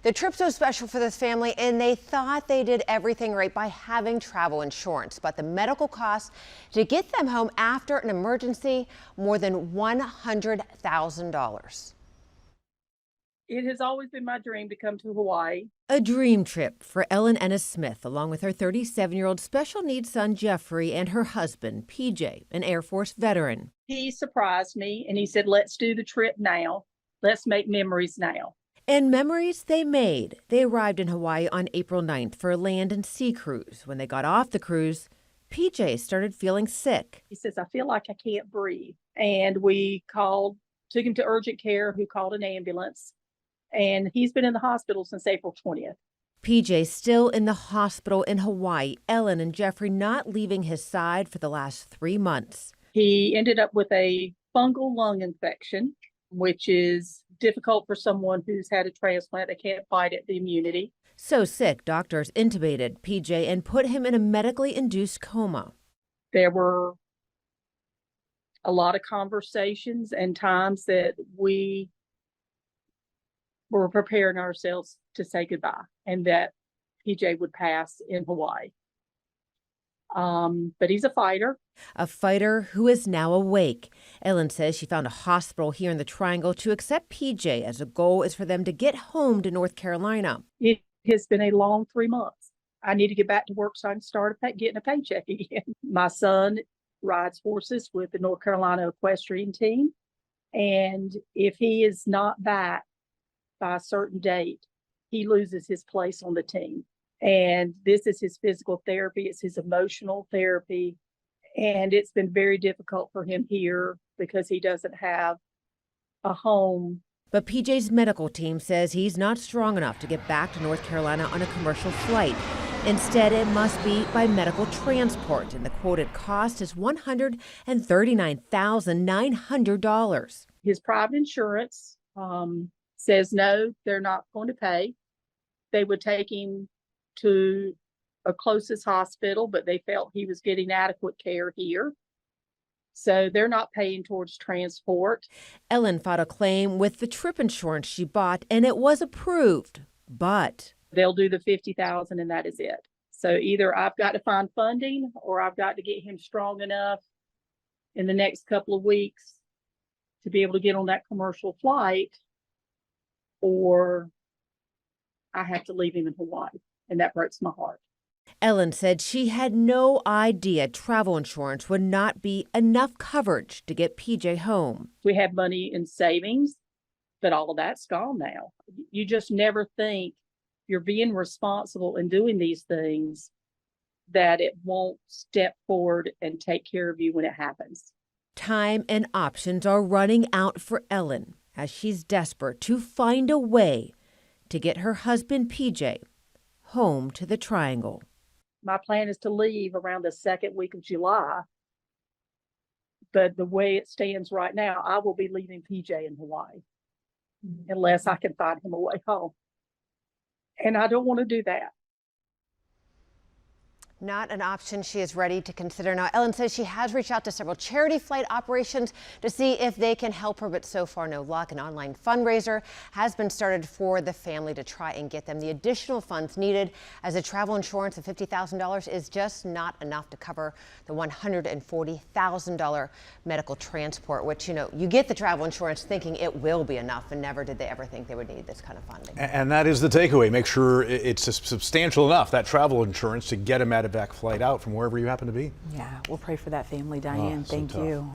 The trip's so special for this family, and they thought they did everything right by having travel insurance. But the medical costs to get them home after an emergency, more than $100,000. It has always been my dream to come to Hawaii. A dream trip for Ellen Ennis Smith, along with her 37-year-old special needs son, Jeffrey, and her husband, PJ, an Air Force veteran. He surprised me and he said, let's do the trip now. Let's make memories now. And memories they made. They arrived in Hawaii on April 9th for a land and sea cruise. When they got off the cruise, PJ started feeling sick. He says, I feel like I can't breathe. And we took him to urgent care, who called an ambulance. And he's been in the hospital since April 20th. PJ's still in the hospital in Hawaii. Ellen and Jeffrey not leaving his side for the last 3 months. He ended up with a fungal lung infection, which is difficult for someone who's had a transplant. They can't fight it, the immunity. So sick, doctors intubated PJ and put him in a medically induced coma. There were a lot of conversations and times that we were preparing ourselves to say goodbye and that PJ would pass in Hawaii. But he's a fighter. A fighter who is now awake. Ellen says she found a hospital here in the Triangle to accept PJ, as the goal is for them to get home to North Carolina. It has been a long 3 months. I need to get back to work so I can start getting a paycheck again. My son rides horses with the North Carolina equestrian team. And if he is not back by a certain date, he loses his place on the team. And this is his physical therapy. It's his emotional therapy. And it's been very difficult for him here because he doesn't have a home. But PJ's medical team says he's not strong enough to get back to North Carolina on a commercial flight. Instead, it must be by medical transport, and the quoted cost is $139,900. His private insurance says no, they're not going to pay. They would take him to a closest hospital, but they felt he was getting adequate care here. So they're not paying towards transport. Ellen filed a claim with the trip insurance she bought, and it was approved, but they'll do the $50,000 and that is it. So either I've got to find funding or I've got to get him strong enough in the next couple of weeks to be able to get on that commercial flight, or I have to leave him in Hawaii. And that breaks my heart. Ellen said she had no idea travel insurance would not be enough coverage to get PJ home. We had money in savings, but all of that's gone now. You just never think you're being responsible in doing these things, that it won't step forward and take care of you when it happens. Time and options are running out for Ellen as she's desperate to find a way to get her husband PJ home to the Triangle. My plan is to leave around the second week of July. But the way it stands right now, I will be leaving PJ in Hawaii unless I can find him a way home. And I don't want to do that. Not an option she is ready to consider now. Ellen says she has reached out to several charity flight operations to see if they can help her, but so far no luck. An online fundraiser has been started for the family to try and get them the additional funds needed, as the travel insurance of $50,000 is just not enough to cover the $140,000 medical transport, which, you know, you get the travel insurance thinking it will be enough, and never did they ever think they would need this kind of funding. And that is the takeaway. Make sure it's substantial enough, that travel insurance, to get a medevac flight out from wherever you happen to be. Yeah, we'll pray for that family, Diane. So Thank tough. you.